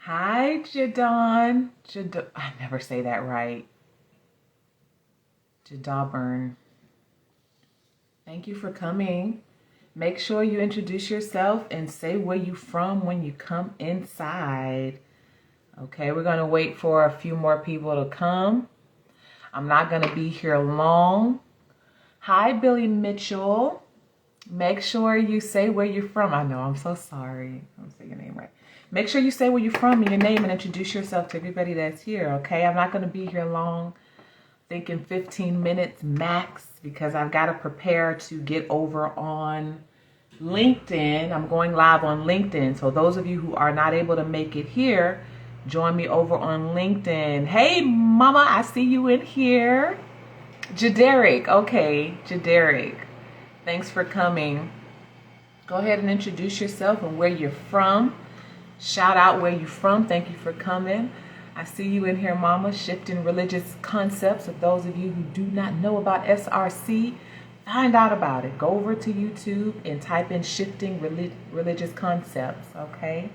Hi, Jadon. I never say that right. Jadaburn. Thank you for coming. Make sure you introduce yourself and say where you from when you come inside. Okay, we're going to wait for a few more people to come. I'm not going to be here long. Hi, Billy Mitchell. Make sure you say where you're from. I know, I'm so sorry. I'm saying your name right. Make sure you say where you're from and your name and introduce yourself to everybody that's here, okay? I'm not going to be here long. Thinking 15 minutes max because I've got to prepare to get over on LinkedIn. I'm going live on LinkedIn. So those of you who are not able to make it here, join me over on LinkedIn. Hey, mama, I see you in here. Jaderick. Okay, Jaderick. Thanks for coming. Go ahead and introduce yourself and where you're from. Shout out where you're from. Thank you for coming. I see you in here, mama. Shifting religious concepts. For those of you who do not know about SRC, find out about it. Go over to YouTube and type in shifting religious concepts, okay?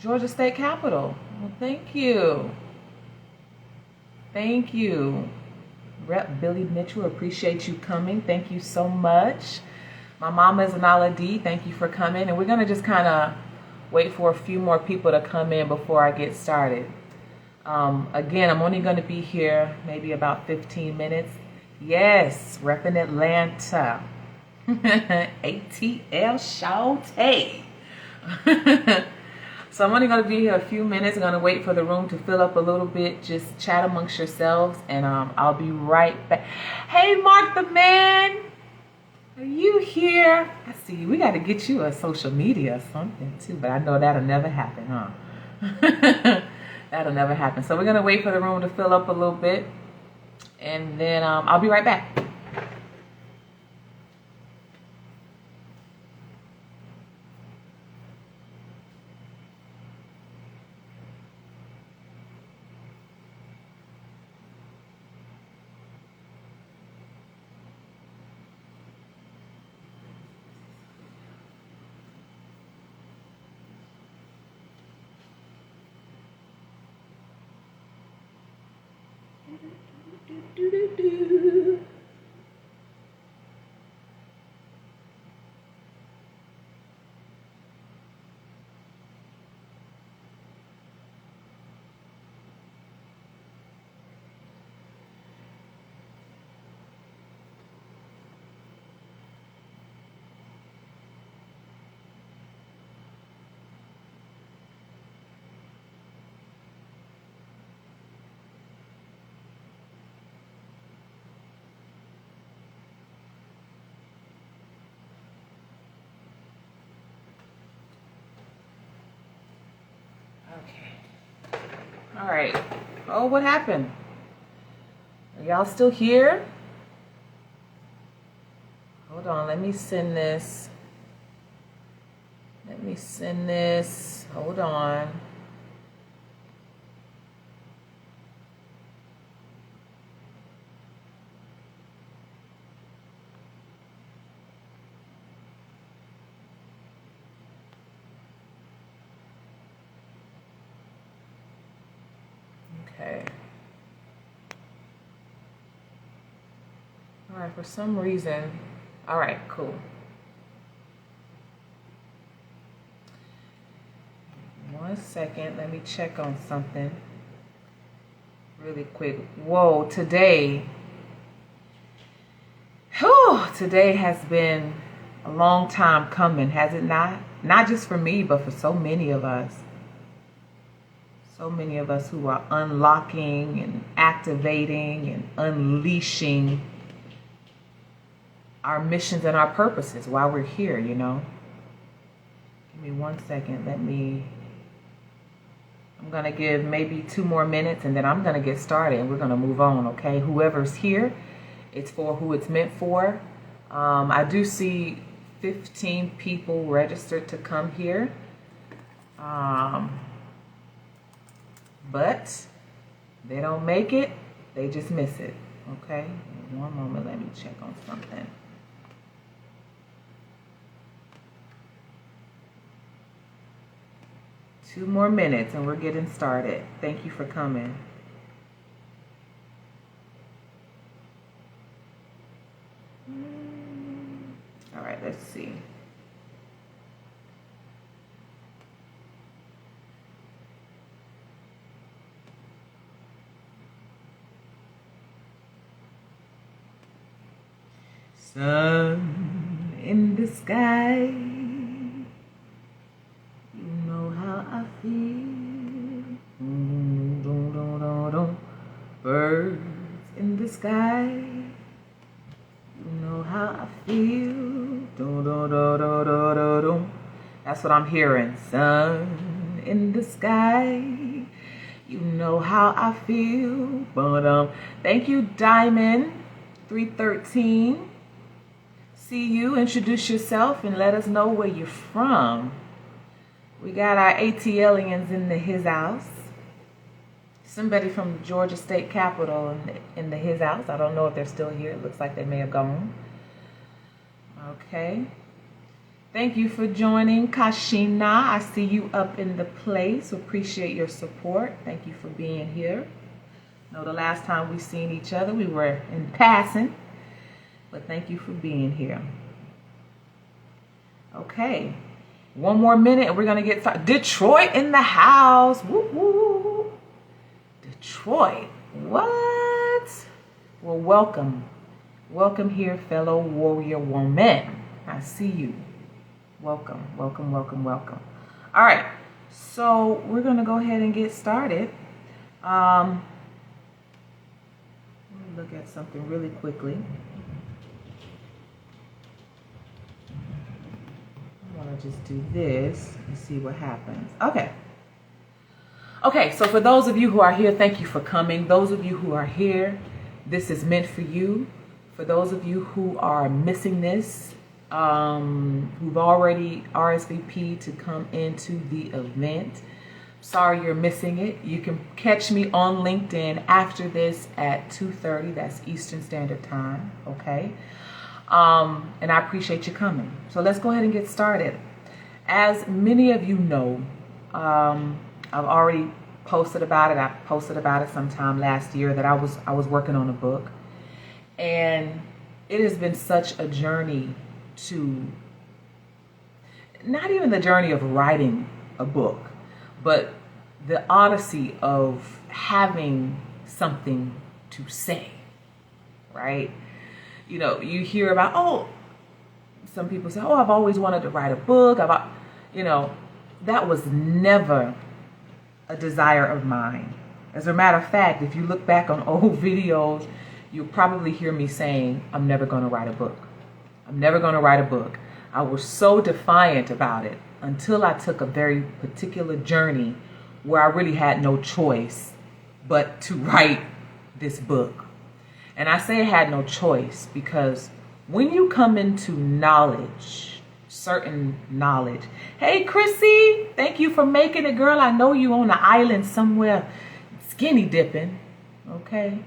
Georgia State Capitol. Well, thank you. Thank you. Rep Billy Mitchell, appreciate you coming. Thank you so much. My mama is Nala D. Thank you for coming. And we're going to just kind of wait for a few more people to come in before I get started. Again, I'm only going to be here maybe about 15 minutes. Yes, repping Atlanta. ATL Shawty. So I'm only going to be here a few minutes. I'm going to wait for the room to fill up a little bit. Just chat amongst yourselves, and I'll be right back. Hey, Mark the Man. Are you here? I see you. We got to get you a social media or something, too. But I know that'll never happen, huh? That'll never happen. So we're going to wait for the room to fill up a little bit, and then I'll be right back. Okay. All right. Oh, what happened? Are y'all still here? Hold on. Let me send this. Hold on. Okay. All right, for some reason. All right, cool. One second, let me check on something really quick. Whoa, today has been a long time coming, has it not? Not just for me, but for so many of us. So many of us who are unlocking and activating and unleashing our missions and our purposes while we're here, you know. Give me 1 second. I'm going to give maybe 2 more minutes and then I'm going to get started and we're going to move on, okay? Whoever's here, it's for who it's meant for. I do see 15 people registered to come here. But they don't make it, they just miss it, okay? One moment, let me check on something. 2 more minutes and we're getting started. Thank you for coming. All right, let's see. Sun in the sky, you know how I feel. Birds in the sky, you know how I feel. That's what I'm hearing. Sun in the sky, you know how I feel. Thank you, Diamond 313. See you, introduce yourself, and let us know where you're from. We got our ATLians in his house. Somebody from the Georgia State Capitol in his house. I don't know if they're still here. It looks like they may have gone. Okay. Thank you for joining, Kashina. I see you up in the place. Appreciate your support. Thank you for being here. I know the last time we seen each other, we were in passing. But thank you for being here. Okay. 1 more minute and we're going to get started. Detroit in the house. Woo woo. Detroit. What? Well, welcome. Welcome here, fellow warrior woman. I see you. Welcome, welcome, welcome, welcome. All right. So we're going to go ahead and get started. Let me look at something really quickly. I'm going to just do this and see what happens. Okay, so for those of you who are here, thank you for coming. Those of you who are here, this is meant for you. For those of you who are missing this, who've already RSVP'd to come into the event, sorry you're missing it. You can catch me on LinkedIn after this at 2:30. That's Eastern Standard Time, okay? And I appreciate you coming. So let's go ahead and get started. As many of you know, I've already posted about it. I posted about it sometime last year that I was working on a book. And it has been such a journey to, not even the journey of writing a book, but the odyssey of having something to say, right? You know, you hear about, some people say, I've always wanted to write a book. That was never a desire of mine. As a matter of fact, if you look back on old videos, you'll probably hear me saying, I'm never going to write a book. I'm never going to write a book. I was so defiant about it until I took a very particular journey where I really had no choice but to write this book. And I say I had no choice because when you come into knowledge, certain knowledge. Hey, Chrissy, thank you for making it, girl. I know you on an island somewhere skinny dipping. Okay.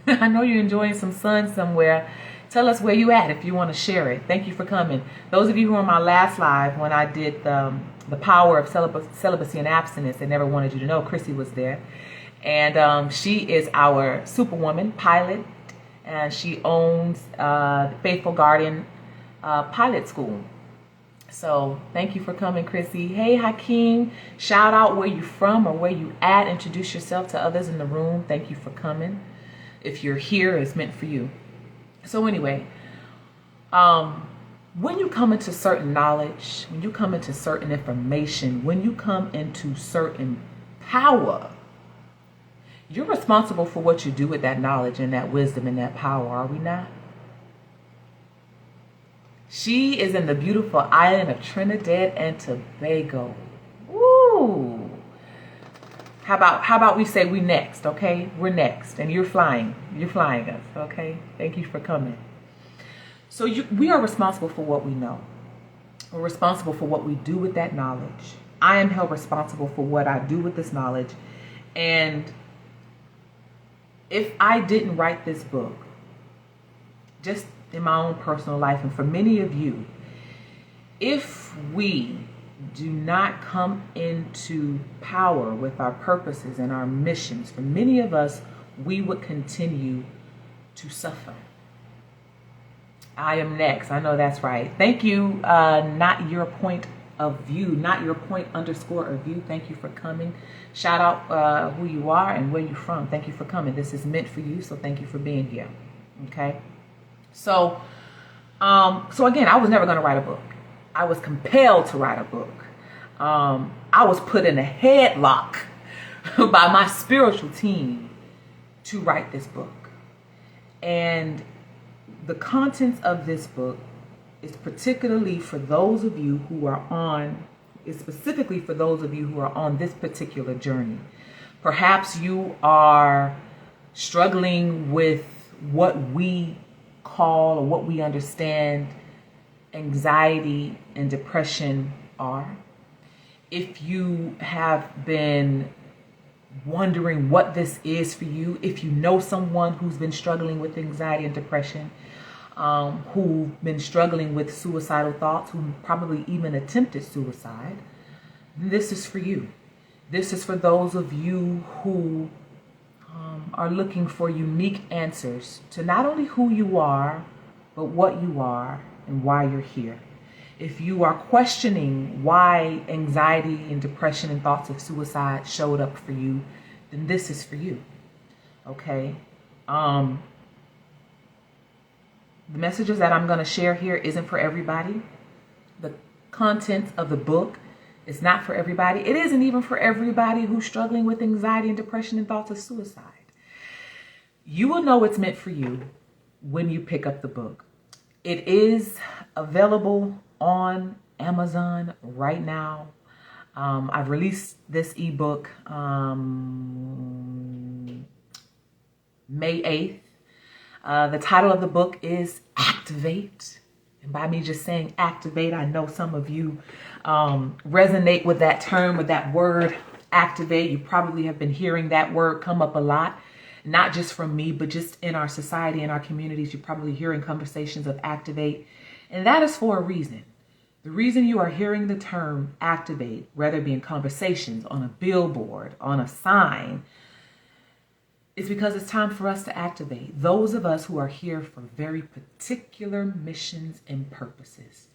I know you're enjoying some sun somewhere. Tell us where you at if you want to share it. Thank you for coming. Those of you who were on my last live when I did the power of celibacy and abstinence, they never wanted you to know, Chrissy was there. And she is our superwoman pilot. And she owns the Faithful Guardian Pilot School. So thank you for coming, Chrissy. Hey, Hakeem. Shout out where you from or where you at. Introduce yourself to others in the room. Thank you for coming. If you're here, it's meant for you. So anyway, when you come into certain knowledge, when you come into certain information, when you come into certain power, you're responsible for what you do with that knowledge and that wisdom and that power, are we not? She is in the beautiful island of Trinidad and Tobago. Woo! How about we say we next, okay? We're next, and you're flying. You're flying us, okay? Thank you for coming. So we are responsible for what we know. We're responsible for what we do with that knowledge. I am held responsible for what I do with this knowledge, and if I didn't write this book, just in my own personal life, and for many of you, if we do not come into power with our purposes and our missions, for many of us, we would continue to suffer. I am next. I know that's right. Thank you. Not your point of view, not your point underscore of view. Thank you for coming. Shout out who you are and where you're from. Thank you for coming. This is meant for you. So thank you for being here. Okay. So again, I was never going to write a book. I was compelled to write a book. I was put in a headlock by my spiritual team to write this book. And the contents of this book is particularly for those of you who are on, is specifically for those of you who are on this particular journey. Perhaps you are struggling with what we call or what we understand anxiety and depression are. If you have been wondering what this is for you, if you know someone who's been struggling with anxiety and depression, who've been struggling with suicidal thoughts, who probably even attempted suicide, this is for you. This is for those of you who are looking for unique answers to not only who you are, but what you are and why you're here. If you are questioning why anxiety and depression and thoughts of suicide showed up for you, then this is for you. Okay? The messages that I'm going to share here isn't for everybody. The contents of the book is not for everybody. It isn't even for everybody who's struggling with anxiety and depression and thoughts of suicide. You will know it's meant for you when you pick up the book. It is available on Amazon right now. I've released this ebook May 8th. The title of the book is Activate. And by me just saying activate, I know some of you resonate with that term, with that word, activate. You probably have been hearing that word come up a lot, not just from me, but just in our society, in our communities. You're probably hearing conversations of activate. And that is for a reason. The reason you are hearing the term activate, whether it be in conversations, on a billboard, on a sign, is because it's time for us to activate. Those of us who are here for very particular missions and purposes.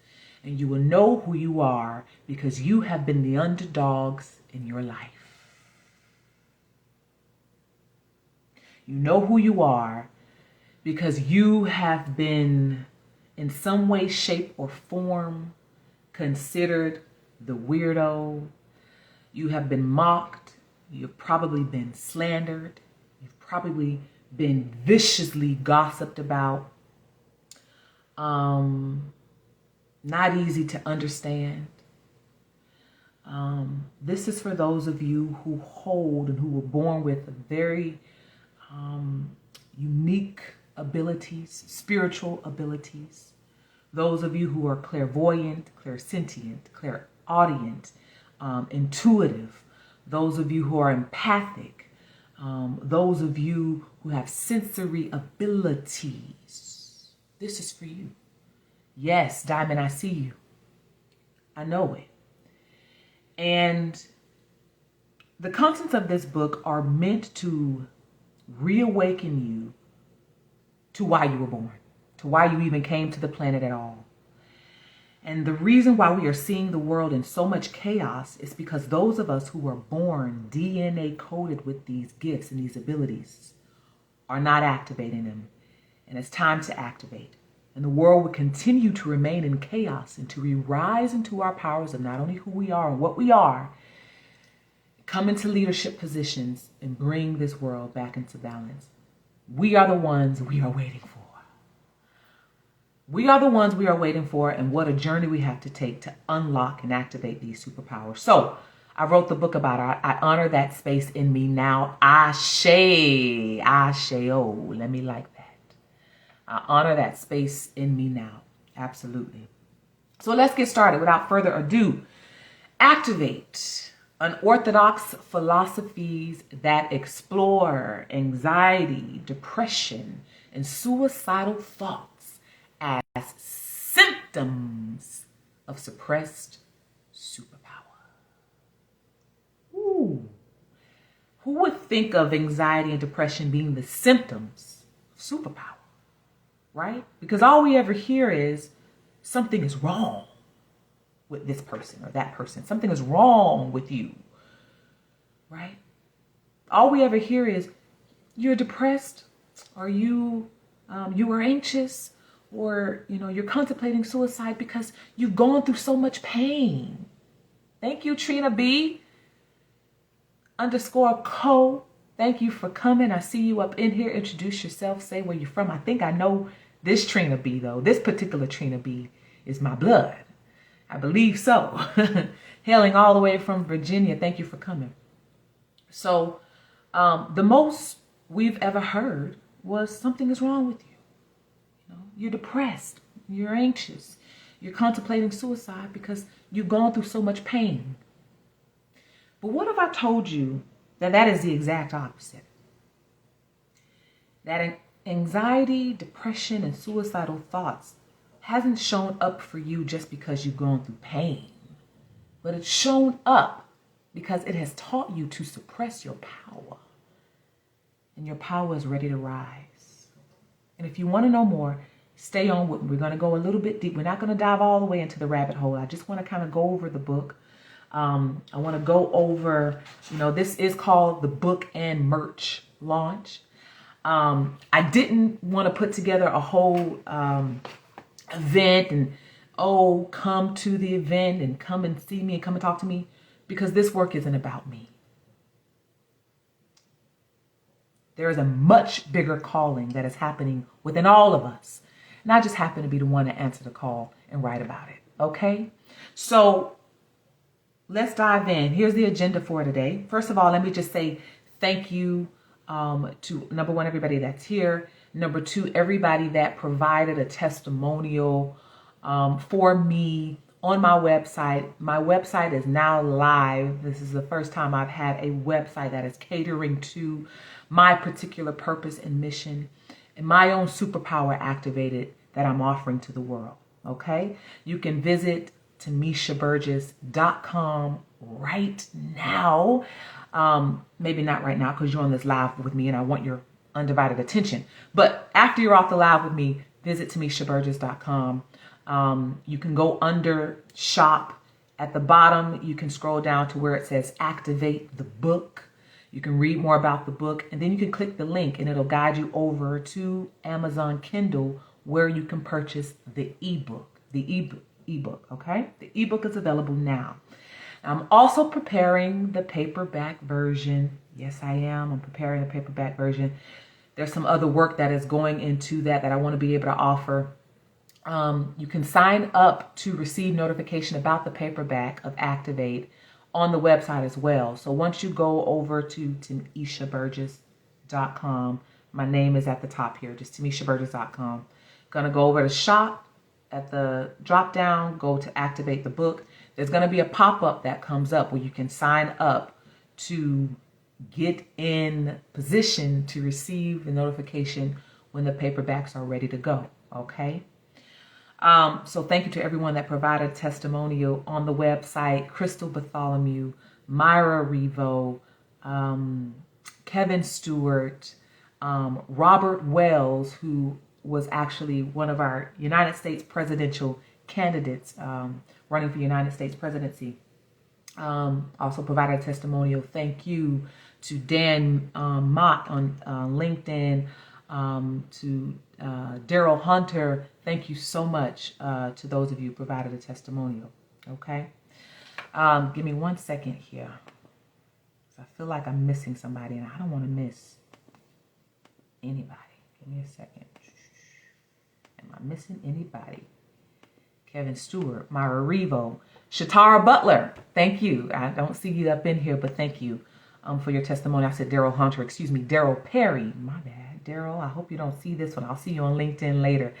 And you will know who you are because you have been the underdogs in your life. You know who you are because you have been in some way, shape, or form considered the weirdo. You have been mocked. You've probably been slandered. You've probably been viciously gossiped about. Not easy to understand. This is for those of you who hold and who were born with very unique abilities, spiritual abilities. Those of you who are clairvoyant, clairsentient, clairaudient, intuitive. Those of you who are empathic. Those of you who have sensory abilities. This is for you. Yes, Diamond, I see you. I know it. And the contents of this book are meant to reawaken you to why you were born, to why you even came to the planet at all. And the reason why we are seeing the world in so much chaos is because those of us who were born DNA coded with these gifts and these abilities are not activating them. And it's time to activate. And the world will continue to remain in chaos until we rise into our powers of not only who we are and what we are, come into leadership positions and bring this world back into balance. We are the ones we are waiting for. We are the ones we are waiting for, and what a journey we have to take to unlock and activate these superpowers. So I wrote the book about it. I honor that space in me now. Ashe, oh, let me like that. I honor that space in me now. Absolutely. So let's get started without further ado. Activate. Unorthodox philosophies that explore anxiety, depression, and suicidal thoughts as symptoms of suppressed superpower. Ooh. Who would think of anxiety and depression being the symptoms of superpower, right? Because all we ever hear is something is wrong with this person or that person. Something is wrong with you, right? All we ever hear is you're depressed, or you are anxious, or you're contemplating suicide because you've gone through so much pain. Thank you, Trina B _co. Thank you for coming. I see you up in here. Introduce yourself. Say where you're from. I think I know this Trina B though. This particular Trina B is my blood. I believe so. Hailing all the way from Virginia. Thank you for coming. So the most we've ever heard was something is wrong with you. You're depressed. You're anxious. You're contemplating suicide because you've gone through so much pain. But what if I told you that is the exact opposite? That anxiety, depression, and suicidal thoughts hasn't shown up for you just because you've gone through pain, but it's shown up because it has taught you to suppress your power. And your power is ready to rise. And if you want to know more, stay on with me. We're going to go a little bit deep. We're not going to dive all the way into the rabbit hole. I just want to kind of go over the book. I want to go over, this is called the book and merch launch. I didn't want to put together a whole event and, come to the event and come and see me and come and talk to me, because this work isn't about me. There is a much bigger calling that is happening within all of us. And I just happen to be the one to answer the call and write about it. Okay? So let's dive in. Here's the agenda for today. First of all, let me just say thank you to, number one, everybody that's here. Number two, everybody that provided a testimonial for me on my website. My website is now live. This is the first time I've had a website that is catering to my particular purpose and mission and my own superpower activated that I'm offering to the world. Okay? You can visit TamishaBurgess.com right now. Maybe not right now because you're on this live with me and I want your undivided attention. But after you're off the live with me, visit TamishaBurgess.com. You can go under shop. At the bottom, you can scroll down to where it says activate the book. You can read more about the book, and then you can click the link and it'll guide you over to Amazon Kindle where you can purchase the ebook. Okay? The ebook is available now. I'm also preparing the paperback version. Yes, I am. I'm preparing the paperback version. There's some other work that is going into that I want to be able to offer. You can sign up to receive notification about the paperback of Activate on the website as well. So once you go over to TamishaBurgess.com, my name is at the top here, just TamishaBurgess.com. Gonna go over to shop. At the drop down, go to activate the book. There's going to be a pop-up that comes up where you can sign up to get in position to receive the notification when the paperbacks are ready to go. Okay. So thank you to everyone that provided a testimonial on the website. Crystal Bartholomew, Myra Revo, Kevin Stewart, Robert Wells, who was actually one of our United States presidential candidates running for United States presidency. Also provided a testimonial. Thank you to Dan Mott on LinkedIn, to Daryl Hunter. Thank you so much to those of you who provided a testimonial. Okay. Give me 1 second here. I feel like I'm missing somebody and I don't want to miss anybody. Give me a second. Am I missing anybody? Kevin Stewart, Myra Revo, Shatara Butler. Thank you. I don't see you up in here, but thank you for your testimony. I said Daryl Hunter, excuse me, Daryl Perry. My bad. Daryl, I hope you don't see this one. I'll see you on LinkedIn later.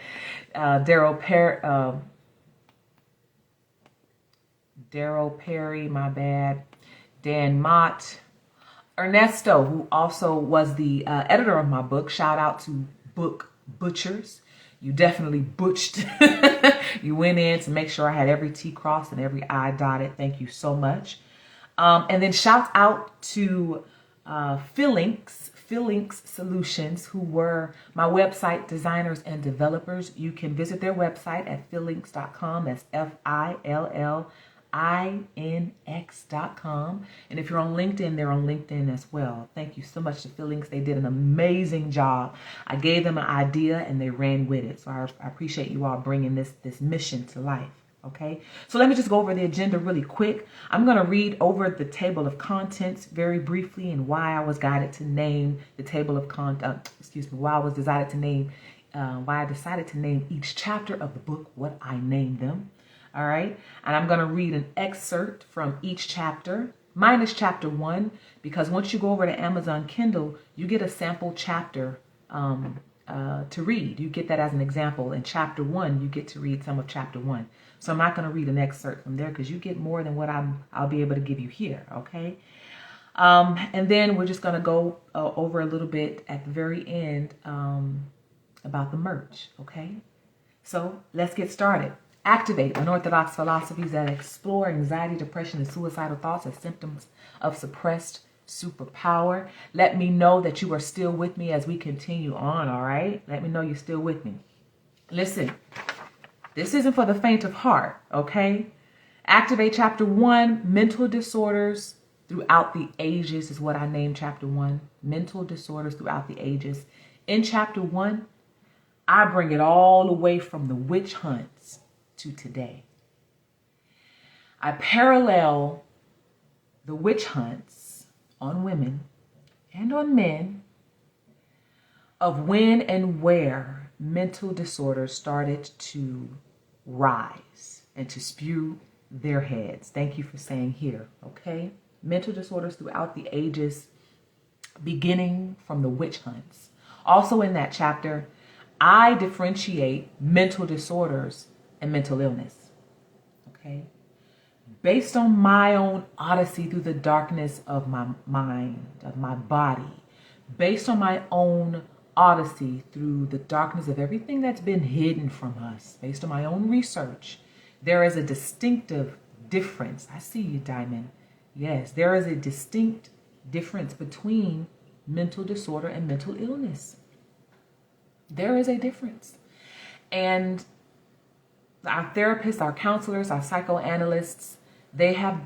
Daryl Perry, my bad. Dan Mott. Ernesto, who also was the editor of my book. Shout out to Book Butchers. You definitely butched You went in to make sure I had every T crossed and every I dotted. Thank you so much. And then shout out to Philinx Solutions, who were my website designers and developers. You can visit their website at philinx.com. That's FILLINX.com. And if you're on LinkedIn, they're on LinkedIn as well. Thank you so much to Philinx. They did an amazing job. I gave them an idea and they ran with it. So I appreciate you all bringing this mission to life. Okay, so let me just go over the agenda really quick. I'm going to read over the table of contents very briefly and why I was guided to name the table of why I decided to name each chapter of the book what I named them. All right, and I'm going to read an excerpt from each chapter, minus chapter 1, because once you go over to Amazon Kindle, you get a sample chapter to read. You get that as an example. In chapter 1, you get to read some of chapter 1. So I'm not going to read an excerpt from there because you get more than what I'll be able to give you here, okay? And then we're just going to go over a little bit at the very end about the merch, okay? So let's get started. Activate unorthodox philosophies that explore anxiety, depression, and suicidal thoughts as symptoms of suppressed superpower. Let me know that you are still with me as we continue on, all right? Let me know you're still with me. Listen. This isn't for the faint of heart, okay? Activate chapter 1, mental disorders throughout the ages is what I named chapter 1. Mental disorders throughout the ages. In chapter 1, I bring it all the way from the witch hunts to today. I parallel the witch hunts on women and on men of when and where mental disorders started to rise and to spew their heads. Thank you for saying here, okay? Mental disorders throughout the ages, beginning from the witch hunts. Also in that chapter, I differentiate mental disorders and mental illness, okay? Based on my own odyssey through the darkness of my mind, of my body, based on my own odyssey through the darkness of everything that's been hidden from us, based on my own research, there is a distinctive difference. I see you, Diamond. Yes, there is a distinct difference between mental disorder and mental illness. There is a difference. And our therapists, our counselors, our psychoanalysts, they have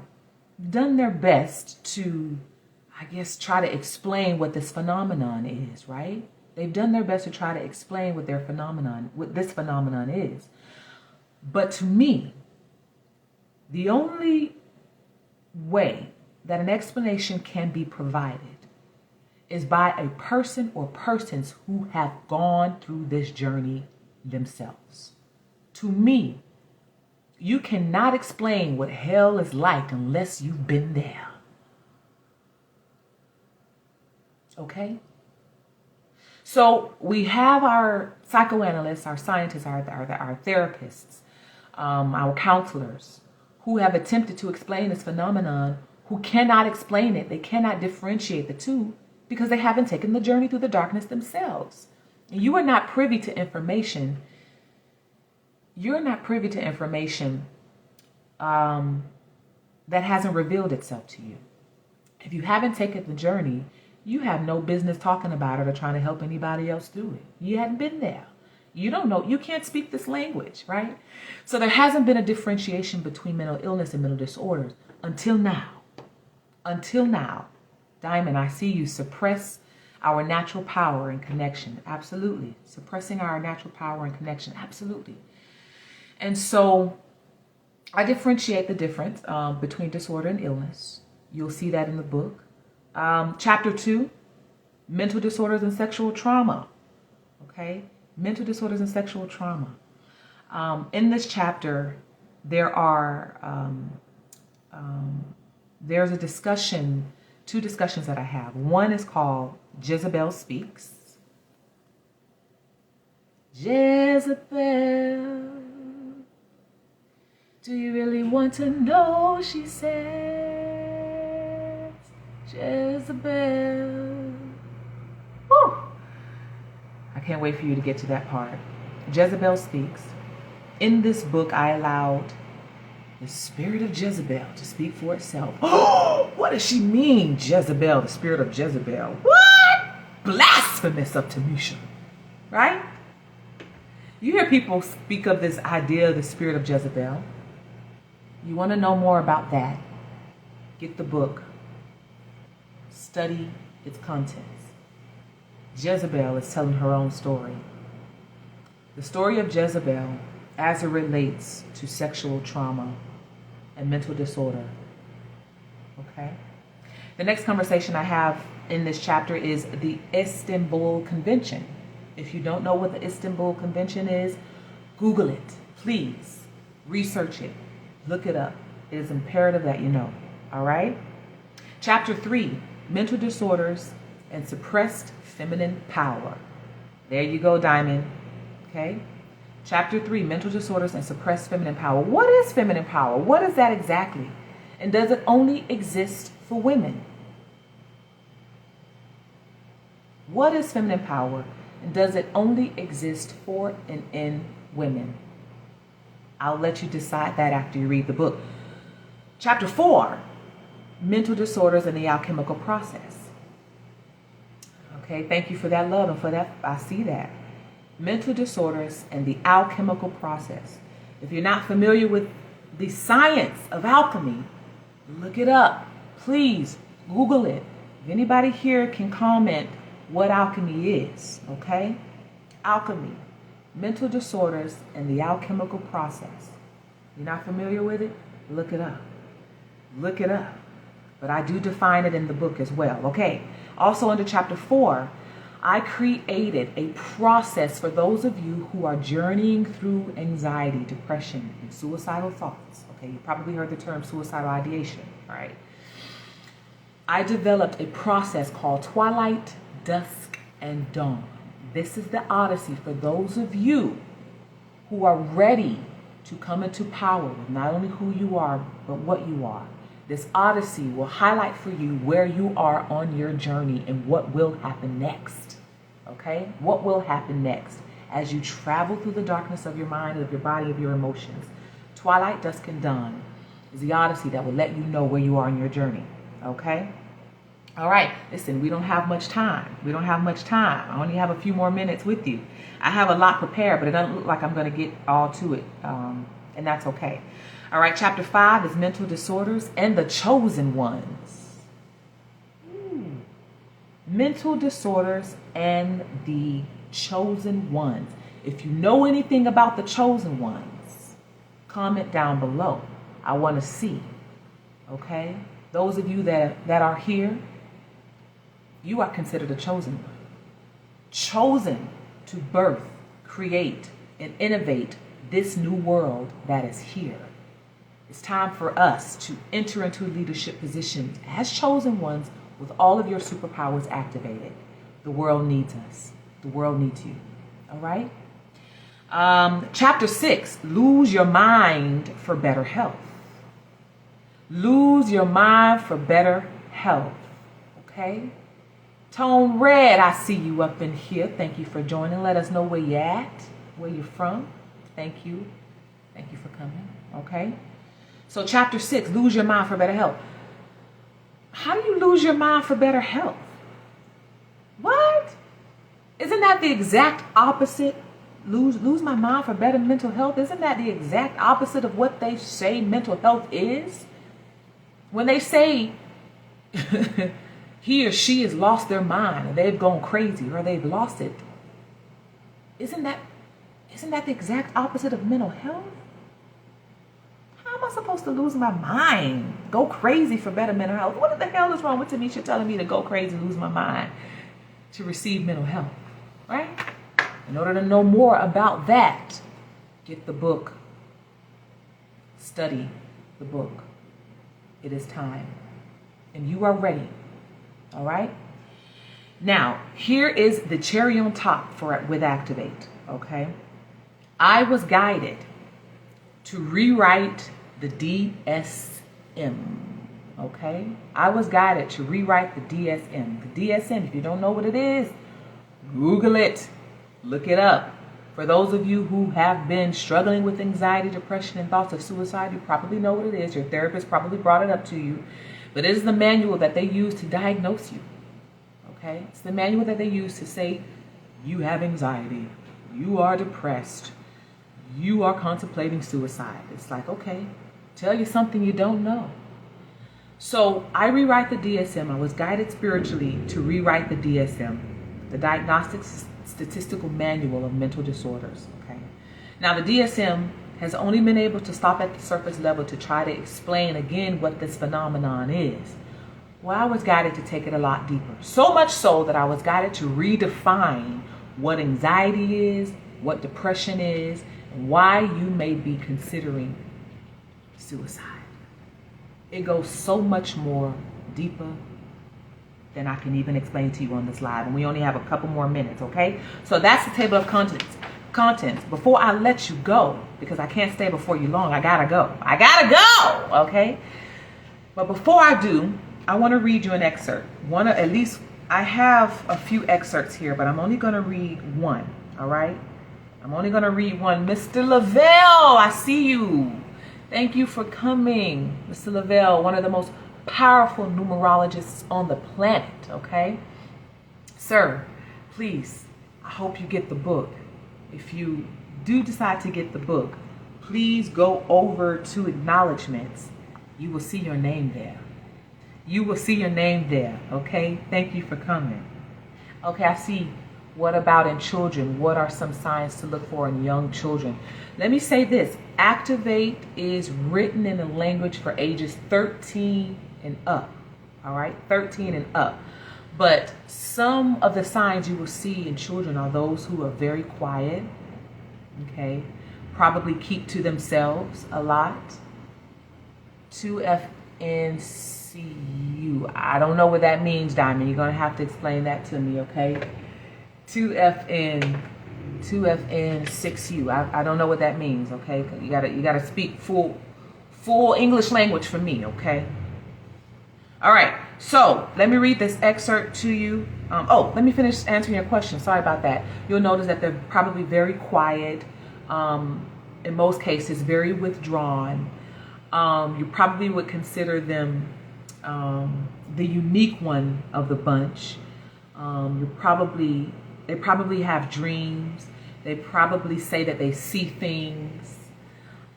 done their best to, I guess, try to explain what this phenomenon is, right? They've done their best to try to explain what this phenomenon is. But to me, the only way that an explanation can be provided is by a person or persons who have gone through this journey themselves. To me, you cannot explain what hell is like unless you've been there. Okay? So we have our psychoanalysts, our scientists, our therapists, our counselors who have attempted to explain this phenomenon, who cannot explain it. They cannot differentiate the two because they haven't taken the journey through the darkness themselves. You are not privy to information. You're not privy to information that hasn't revealed itself to you. If you haven't taken the journey, you have no business talking about it or trying to help anybody else do it. You hadn't been there. You don't know. You can't speak this language, right? So there hasn't been a differentiation between mental illness and mental disorders until now. Until now. Diamond, I see you suppress our natural power and connection. Absolutely. Suppressing our natural power and connection. Absolutely. And so I differentiate the difference between disorder and illness. You'll see that in the book. Chapter 2, mental disorders and sexual trauma. Okay, mental disorders and sexual trauma. In this chapter, there's a discussion, 2 discussions that I have. One is called Jezebel Speaks. Jezebel, do you really want to know? She says, Jezebel. Woo! I can't wait for you to get to that part. Jezebel Speaks. In this book, I allowed the spirit of Jezebel to speak for itself. Oh, what does she mean, Jezebel, the spirit of Jezebel? What? Blasphemous of Tamisha, right? You hear people speak of this idea of the spirit of Jezebel. You want to know more about that? Get the book. Study its contents. Jezebel is telling her own story. The story of Jezebel as it relates to sexual trauma and mental disorder. Okay? The next conversation I have in this chapter is the Istanbul Convention. If you don't know what the Istanbul Convention is, Google it. Please research it. Look it up. It is imperative that you know. All right? Chapter 3, Mental Disorders and Suppressed Feminine Power. There you go, Diamond. Okay? Chapter 3, Mental Disorders and Suppressed Feminine Power. What is feminine power? What is that exactly? And does it only exist for women? What is feminine power? And does it only exist for and in women? I'll let you decide that after you read the book. Chapter 4, Mental Disorders and the Alchemical Process. Okay, thank you for that love and for that. I see that. Mental disorders and the alchemical process. If you're not familiar with the science of alchemy, look it up. Please Google it. If anybody here can comment what alchemy is, okay? Alchemy, mental disorders, and the alchemical process. You're not familiar with it? Look it up. Look it up. But I do define it in the book as well, okay? Also under chapter 4, I created a process for those of you who are journeying through anxiety, depression, and suicidal thoughts. Okay, you probably heard the term suicidal ideation, right? I developed a process called Twilight, Dusk, and Dawn. This is the Odyssey for those of you who are ready to come into power with not only who you are, but what you are. This Odyssey will highlight for you where you are on your journey and what will happen next. Okay? What will happen next as you travel through the darkness of your mind, of your body, of your emotions. Twilight, Dusk, and Dawn is the Odyssey that will let you know where you are on your journey. Okay? All right. Listen, we don't have much time. We don't have much time. I only have a few more minutes with you. I have a lot prepared, but it doesn't look like I'm going to get all to it. And that's okay. All right. Chapter 5 is Mental Disorders and the Chosen Ones. Mental disorders and the chosen ones. If you know anything about the chosen ones, comment down below. I want to see. Okay? Those of you that are here, you are considered a chosen one. Chosen to birth, create, and innovate this new world that is here. It's time for us to enter into leadership positions as chosen ones with all of your superpowers activated. The world needs us. The world needs you. All right? Chapter 6, Lose Your Mind for Better Health. Lose your mind for better health. Okay? Tone Red, I see you up in here. Thank you for joining. Let us know where you're at, where you're from. Thank you. Thank you for coming. Okay? So chapter 6, Lose Your Mind for Better Health. How do you lose your mind for better health? What? Isn't that the exact opposite? Lose my mind for better mental health? Isn't that the exact opposite of what they say mental health is? When they say he or she has lost their mind, or they've gone crazy, or they've lost it, isn't that the exact opposite of mental health? How am I supposed to lose my mind? Go crazy for better mental health? What the hell is wrong with Tamisha telling me to go crazy, lose my mind to receive mental health? Right? In order to know more about that, get the book. Study the book. It is time. And you are ready. All right? Now, here is the cherry on top with Activate. Okay? I was guided to rewrite the DSM. Okay? I was guided to rewrite the DSM. The DSM, if you don't know what it is, Google it. Look it up. For those of you who have been struggling with anxiety, depression, and thoughts of suicide, you probably know what it is. Your therapist probably brought it up to you. But it is the manual that they use to diagnose you. Okay? It's the manual that they use to say, you have anxiety, you are depressed, you are contemplating suicide. It's like, okay, tell you something you don't know. So I rewrite the DSM. I was guided spiritually to rewrite the DSM, the Diagnostic Statistical Manual of Mental Disorders. Okay. Now the DSM has only been able to stop at the surface level to try to explain again what this phenomenon is. Well, I was guided to take it a lot deeper. So much so that I was guided to redefine what anxiety is, what depression is, and why you may be considering suicide. It goes so much more deeper than I can even explain to you on this live. And we only have a couple more minutes, okay? So that's the table of contents. Before I let you go, because I can't stay before you long, I gotta go, okay? But before I do, I want to read you an excerpt. I have a few excerpts here, but I'm only going to read one, all right? I'm only going to read one. Mr. Lavelle, I see you. Thank you for coming, Mr. Lavelle, one of the most powerful numerologists on the planet, okay? Sir, please, I hope you get the book. If you do decide to get the book, please go over to acknowledgements. You will see your name there. You will see your name there, okay? Thank you for coming. Okay, I see. What about in children? What are some signs to look for in young children? Let me say this. Activate is written in a language for ages 13 and up, all right? 13 and up. But some of the signs you will see in children are those who are very quiet, okay? Probably keep to themselves a lot. 2FNCU. I don't know what that means, Diamond. You're going to have to explain that to me, okay? 2FN6U. I don't know what that means, okay? You gotta speak full English language for me, okay? All right. So let me read this excerpt to you. Let me finish answering your question. Sorry about that. You'll notice that they're probably very quiet. In most cases, very withdrawn. You probably would consider them the unique one of the bunch. They probably have dreams. They probably say that they see things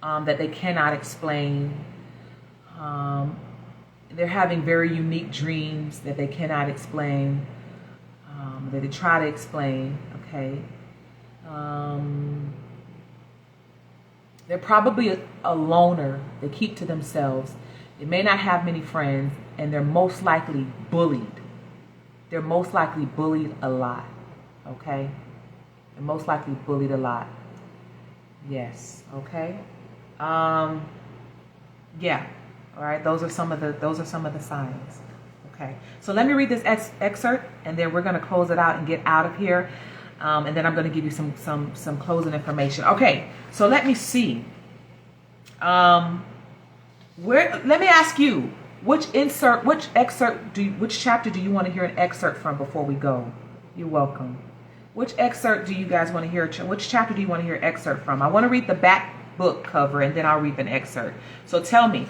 that they cannot explain. They're having very unique dreams that they cannot explain, that they try to explain, okay? They're probably a loner. They keep to themselves. They may not have many friends, and they're most likely bullied. They're most likely bullied a lot, okay? They're most likely bullied a lot. Yes, okay? Yeah. All right, those are some of the signs. Okay. So let me read this excerpt, and then we're going to close it out and get out of here. And then I'm going to give you some closing information. Okay. So let me see. Let me ask you, which chapter do you want to hear an excerpt from before we go? You're welcome. Which excerpt do you guys want to hear? Which chapter do you want to hear an excerpt from? I want to read the back book cover, and then I'll read an excerpt. So tell me,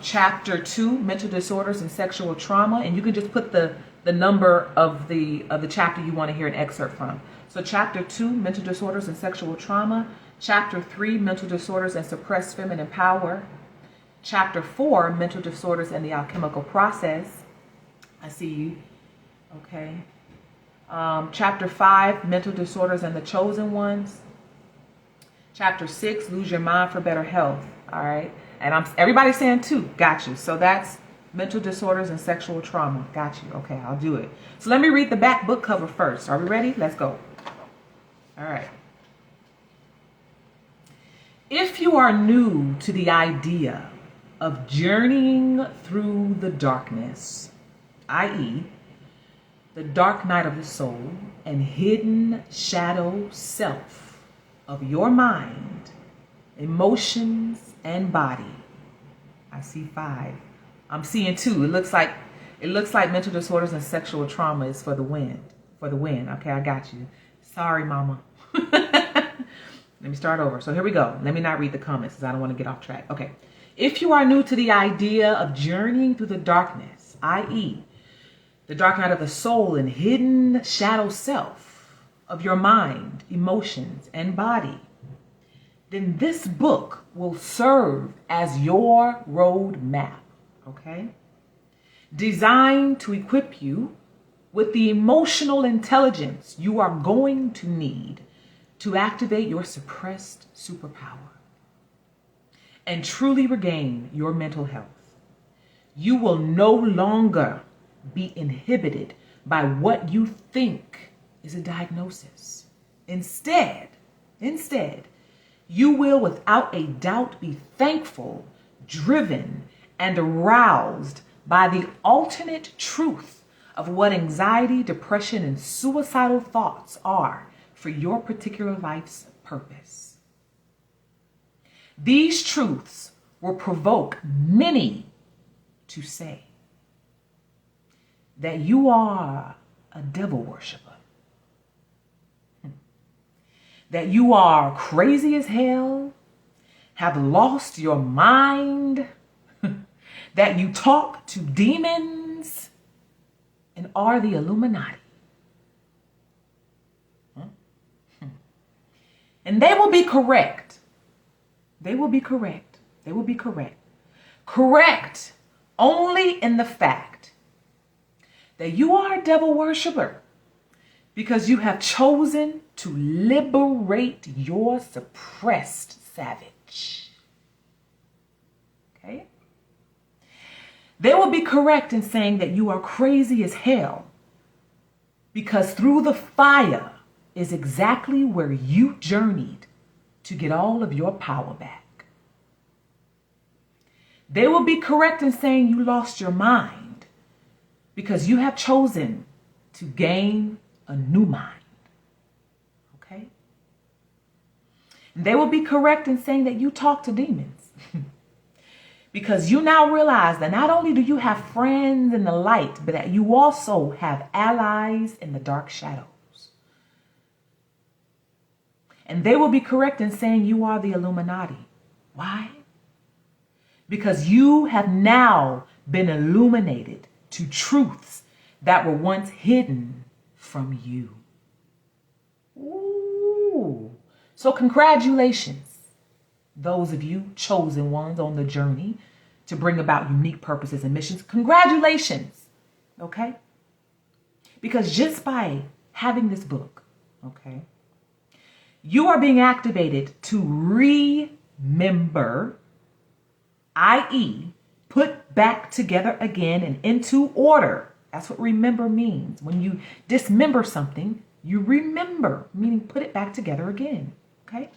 chapter 2, mental disorders and sexual trauma, and you can just put the number of the chapter you want to hear an excerpt from. So chapter 2, mental disorders and sexual trauma. Chapter 3, mental disorders and suppressed feminine power. Chapter 4, mental disorders and the alchemical process. I see you. Okay. Chapter 5, mental disorders and the chosen ones. Chapter 6, lose your mind for better health. All right. And everybody's saying 2. Got you. So that's mental disorders and sexual trauma. Got you. Okay, I'll do it. So let me read the back book cover first. Are we ready? Let's go. All right. If you are new to the idea of journeying through the darkness, i.e., the dark night of the soul and hidden shadow self of your mind, emotions, and body. I see 5. I'm seeing 2. It looks like mental disorders and sexual trauma is for the win. Okay, I got you. Sorry, mama. Let me start over. So here we go. Let me not read the comments because I don't want to get off track. Okay. If you are new to the idea of journeying through the darkness, i.e., the dark night of the soul and hidden shadow self of your mind, emotions, and body, then this book will serve as your road map, okay? Designed to equip you with the emotional intelligence you are going to need to activate your suppressed superpower and truly regain your mental health. You will no longer be inhibited by what you think is a diagnosis. Instead, you will without a doubt be thankful, driven, and aroused by the alternate truth of what anxiety, depression, and suicidal thoughts are for your particular life's purpose. These truths will provoke many to say that you are a devil worshiper, that you are crazy as hell, have lost your mind, that you talk to demons, and are the Illuminati. And they will be correct. They will be correct. They will be correct. Correct only in the fact that you are a devil worshiper because you have chosen to liberate your suppressed savage. Okay? They will be correct in saying that you are crazy as hell because through the fire is exactly where you journeyed to get all of your power back. They will be correct in saying you lost your mind because you have chosen to gain a new mind. Okay? And they will be correct in saying that you talk to demons because you now realize that not only do you have friends in the light, but that you also have allies in the dark shadows. And they will be correct in saying you are the Illuminati. Why? Because you have now been illuminated to truths that were once hidden from you. Ooh. So congratulations, those of you chosen ones on the journey to bring about unique purposes and missions. Congratulations, okay? Because just by having this book, okay, you are being activated to remember, i.e., put back together again and into order. That's what remember means. When you dismember something, you remember, meaning put it back together again, okay?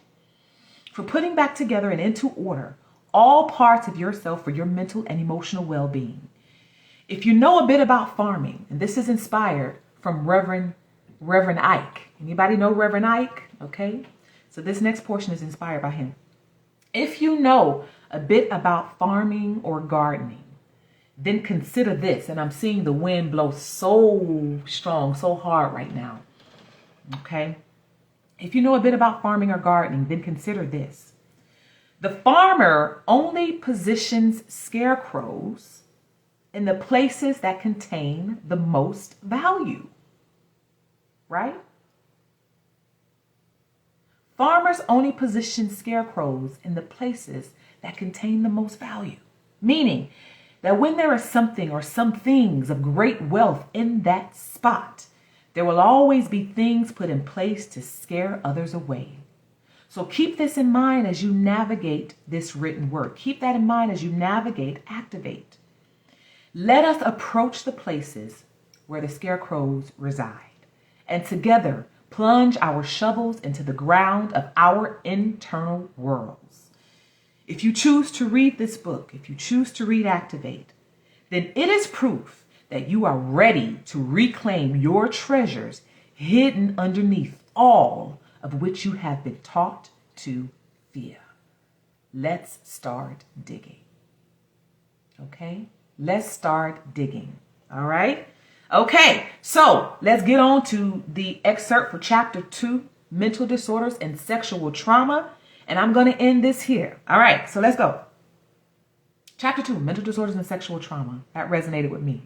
For putting back together and into order all parts of yourself for your mental and emotional well-being. If you know a bit about farming, and this is inspired from Reverend Ike. Anybody know Reverend Ike? Okay, so this next portion is inspired by him. If you know a bit about farming or gardening, then consider this. And I'm seeing the wind blow so strong, so hard right now. Okay, if you know a bit about farming or gardening, then consider this. The farmer only positions scarecrows in the places that contain the most value, right? Farmers only position scarecrows in the places that contain the most value, meaning that when there is something or some things of great wealth in that spot, there will always be things put in place to scare others away. So keep this in mind as you navigate this written word. Keep that in mind as you navigate, activate. Let us approach the places where the scarecrows reside, and together plunge our shovels into the ground of our internal worlds. If you choose to read this book, if you choose to read Activate, then it is proof that you are ready to reclaim your treasures hidden underneath all of which you have been taught to fear. Let's start digging. Okay? Let's start digging. All right? Okay, so let's get on to the excerpt for chapter 2. mental disorders, and sexual trauma. And I'm going to end this here. All right, so let's go. Chapter 2, mental disorders and sexual trauma. That resonated with me.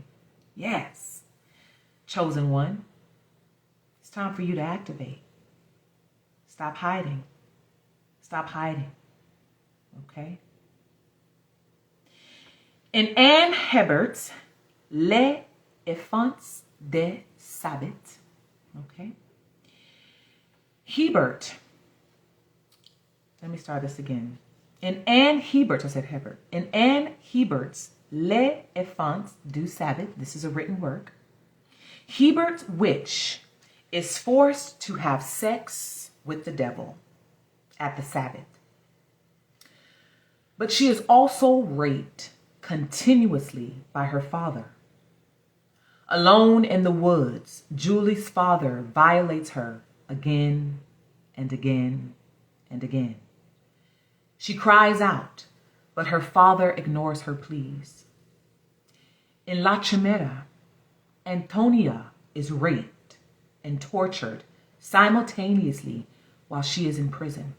Yes. Chosen one, it's time for you to activate. Stop hiding. Stop hiding. Okay? In Anne Hebert's Les Enfants de Sabbath, okay? Hebert, let me start this again. In Anne Hebert, I said Hebert. In Anne Hebert's Les Enfants du Sabbath, this is a written work, Hebert's witch is forced to have sex with the devil at the Sabbath. But she is also raped continuously by her father. Alone in the woods, Julie's father violates her again and again and again. She cries out, but her father ignores her pleas. In La Chimera, Antonia is raped and tortured simultaneously while she is in prison.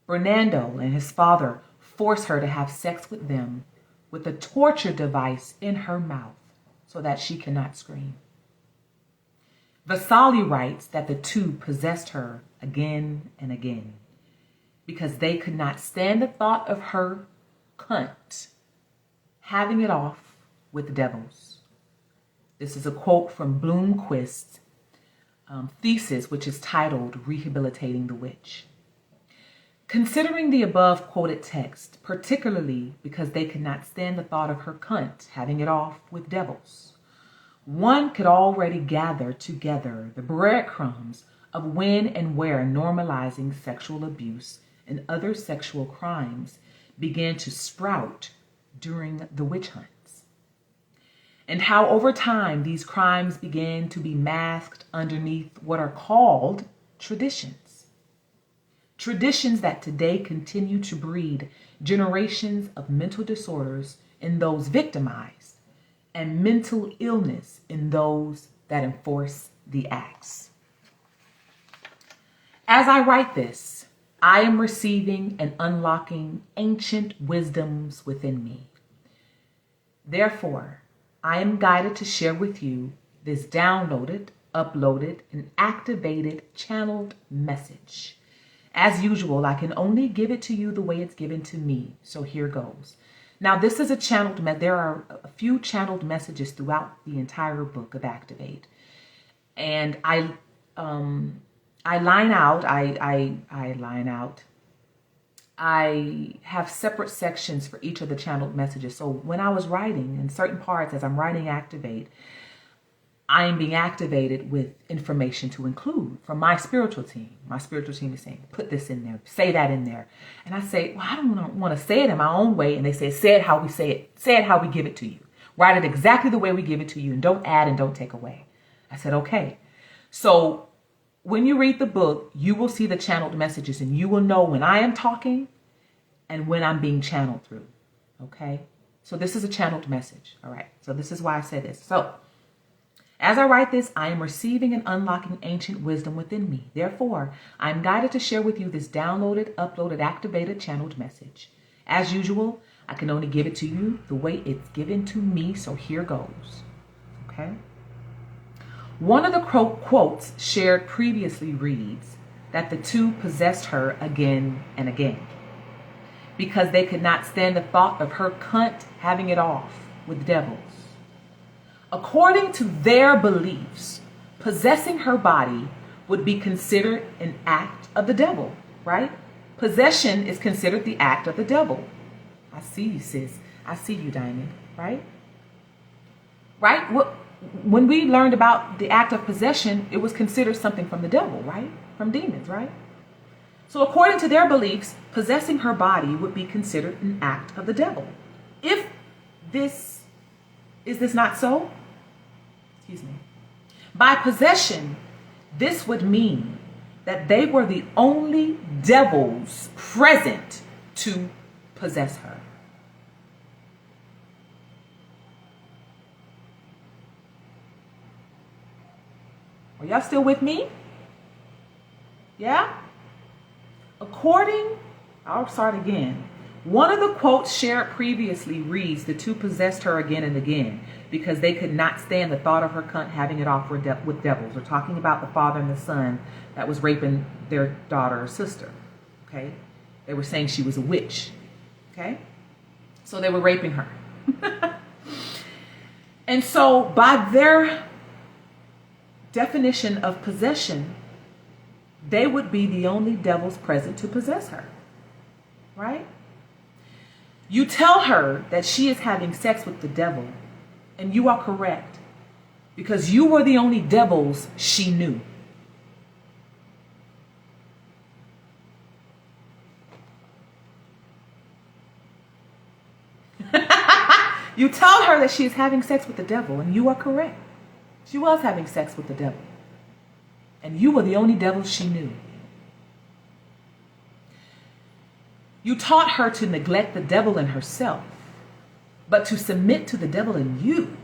Bernardo and his father force her to have sex with them with a torture device in her mouth so that she cannot scream. Vasali writes that the two possessed her again and again because they could not stand the thought of her cunt having it off with the devils. This is a quote from Bloomquist's thesis, which is titled Rehabilitating the Witch. Considering the above quoted text, particularly because they could not stand the thought of her cunt having it off with devils, one could already gather together the breadcrumbs of when and where normalizing sexual abuse and other sexual crimes began to sprout during the witch hunts, and how over time these crimes began to be masked underneath what are called traditions. Traditions that today continue to breed generations of mental disorders in those victimized and mental illness in those that enforce the acts. As I write this, I am receiving and unlocking ancient wisdoms within me. Therefore, I am guided to share with you this downloaded, uploaded, and activated channeled message. As usual, I can only give it to you the way it's given to me. So here goes. Now, this is a channeled there are a few channeled messages throughout the entire book of Activate. And I line out. I have separate sections for each of the channeled messages. So when I was writing in certain parts, as I'm writing Activate, I am being activated with information to include from my spiritual team. My spiritual team is saying, put this in there, say that in there. And I say, well, I don't want to say it in my own way. And they say it how we say it. Say it how we give it to you. Write it exactly the way we give it to you and don't add and don't take away. I said, okay. So when you read the book, you will see the channeled messages and you will know when I am talking and when I'm being channeled through. Okay. So this is a channeled message. All right. So this is why I said this. So as I write this, I am receiving and unlocking ancient wisdom within me. Therefore, I am guided to share with you this downloaded, uploaded, activated, channeled message. As usual, I can only give it to you the way it's given to me, so here goes. Okay? One of the quotes shared previously reads that the two possessed her again and again because they could not stand the thought of her cunt having it off with devils. According to their beliefs, possessing her body would be considered an act of the devil, right? Possession is considered the act of the devil. I see you, sis. I see you, Diamond, right? Right? When we learned about the act of possession, it was considered something from the devil, right? From demons, right? So according to their beliefs, possessing her body would be considered an act of the devil. Is this not so? Excuse me. By possession, this would mean that they were the only devils present to possess her. Are y'all still with me? Yeah? I'll start again. One of the quotes shared previously reads, the two possessed her again and again because they could not stand the thought of her cunt having it off with devils. We're talking about the father and the son that was raping their daughter or sister. Okay? They were saying she was a witch. Okay? So they were raping her. And so by their definition of possession, they would be the only devils present to possess her. Right? You tell her that she is having sex with the devil, and you are correct, because you were the only devils she knew. You tell her that she is having sex with the devil, and you are correct. She was having sex with the devil, and you were the only devils she knew. You taught her to neglect the devil in herself, but to submit to the devil in you.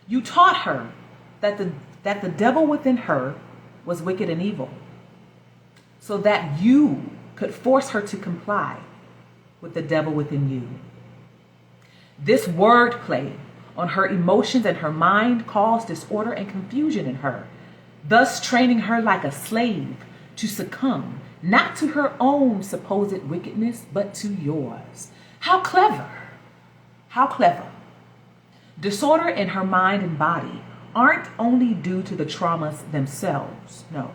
You taught her that the devil within her was wicked and evil, so that you could force her to comply with the devil within you. This wordplay on her emotions and her mind caused disorder and confusion in her, thus training her like a slave to succumb not to her own supposed wickedness, but to yours. How clever. How clever. Disorder in her mind and body aren't only due to the traumas themselves, no,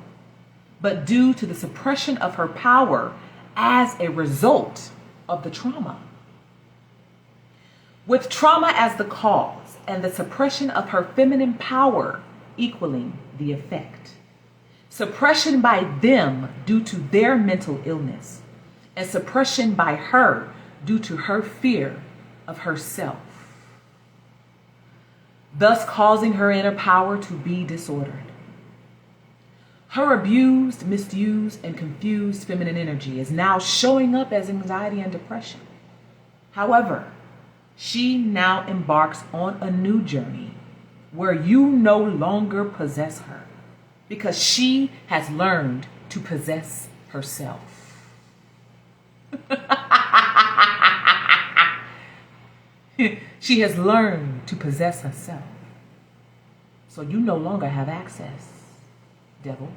but due to the suppression of her power as a result of the trauma. With trauma as the cause and the suppression of her feminine power equaling the effect. Suppression by them due to their mental illness, and suppression by her due to her fear of herself, thus causing her inner power to be disordered. Her abused, misused, and confused feminine energy is now showing up as anxiety and depression. However, she now embarks on a new journey where you no longer possess her, because she has learned to possess herself. She has learned to possess herself. So you no longer have access, devils.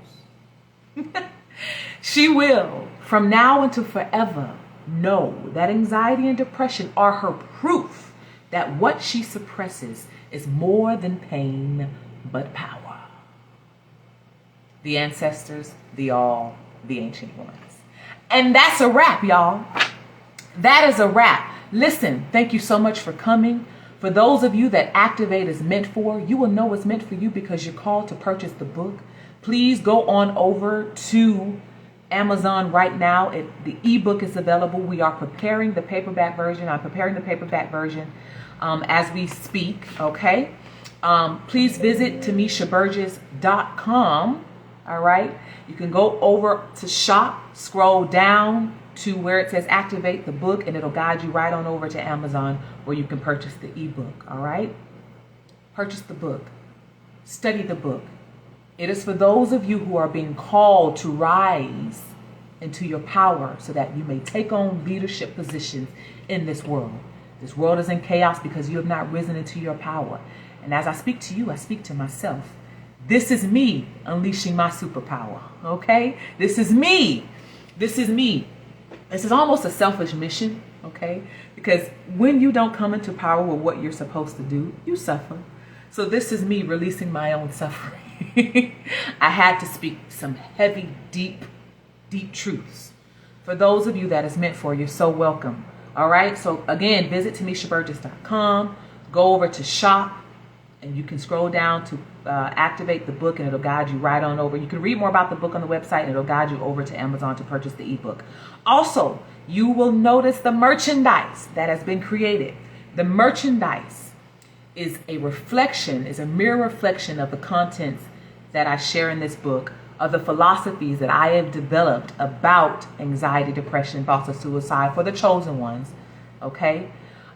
She will, from now until forever, know that anxiety and depression are her proof that what she suppresses is more than pain, but power. The ancestors, the all, the ancient ones. And that's a wrap, y'all. That is a wrap. Listen, thank you so much for coming. For those of you that Activate is meant for, you will know it's meant for you because you're called to purchase the book. Please go on over to Amazon right now. The ebook is available. We are preparing the paperback version. I'm preparing the paperback version as we speak, okay? Please visit TamishaBurgess.com. All right. You can go over to shop, scroll down to where it says Activate the book, and it'll guide you right on over to Amazon where you can purchase the ebook. All right. Purchase the book. Study the book. It is for those of you who are being called to rise into your power so that you may take on leadership positions in this world. This world is in chaos because you have not risen into your power. And as I speak to you, I speak to myself. This is me unleashing my superpower, okay? This is me. This is me. This is almost a selfish mission, okay? Because when you don't come into power with what you're supposed to do, you suffer. So this is me releasing my own suffering. I had to speak some heavy, deep truths. For those of you that is meant for, you're so welcome. All right? So again, visit TamishaBurgess.com. Go over to shop, and you can scroll down to Activate the book, and it'll guide you right on over. You can read more about the book on the website, and it'll guide you over to Amazon to purchase the ebook. Also, you will notice the merchandise that has been created. The merchandise is a mirror reflection of the contents that I share in this book, of the philosophies that I have developed about anxiety, depression, thoughts of suicide for the chosen ones. Okay?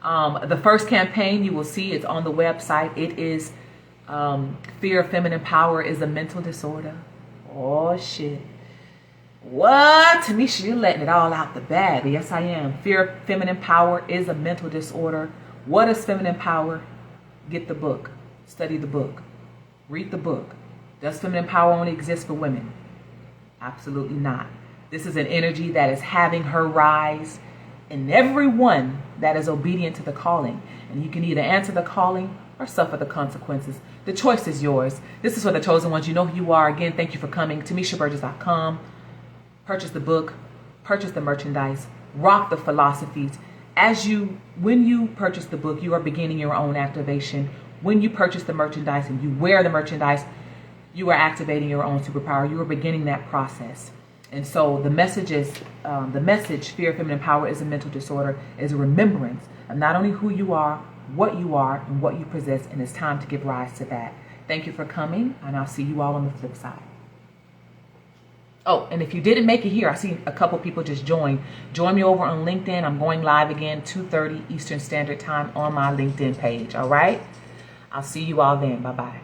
The first campaign you will see, it's on the website. It is Fear of Feminine Power is a Mental Disorder, Oh, shit. What? Tamisha, you're letting it all out the bag. Yes, I am. Fear of feminine power is a mental disorder. What is feminine power? Get the book. Study the book. Read the book. Does feminine power only exist for women? Absolutely not. This is an energy that is having her rise in everyone that is obedient to the calling. And you can either answer the calling or suffer the consequences. The choice is yours. This is for the chosen ones. You know who you are. Again, thank you for coming. TamishaBurgess.com. Purchase the book. Purchase the merchandise. Rock the philosophies. When you purchase the book, you are beginning your own activation. When you purchase the merchandise and you wear the merchandise, you are activating your own superpower. You are beginning that process. And so the message, fear of feminine power is a mental disorder, is a remembrance of not only who you are, and what you possess, and it's time to give rise to that. Thank you for coming, and I'll see you all on the flip side. Oh, and if you didn't make it here, I see a couple people just joined. Join me over on LinkedIn. I'm going live again, 2:30 Eastern Standard Time on my LinkedIn page, all right? I'll see you all then. Bye-bye.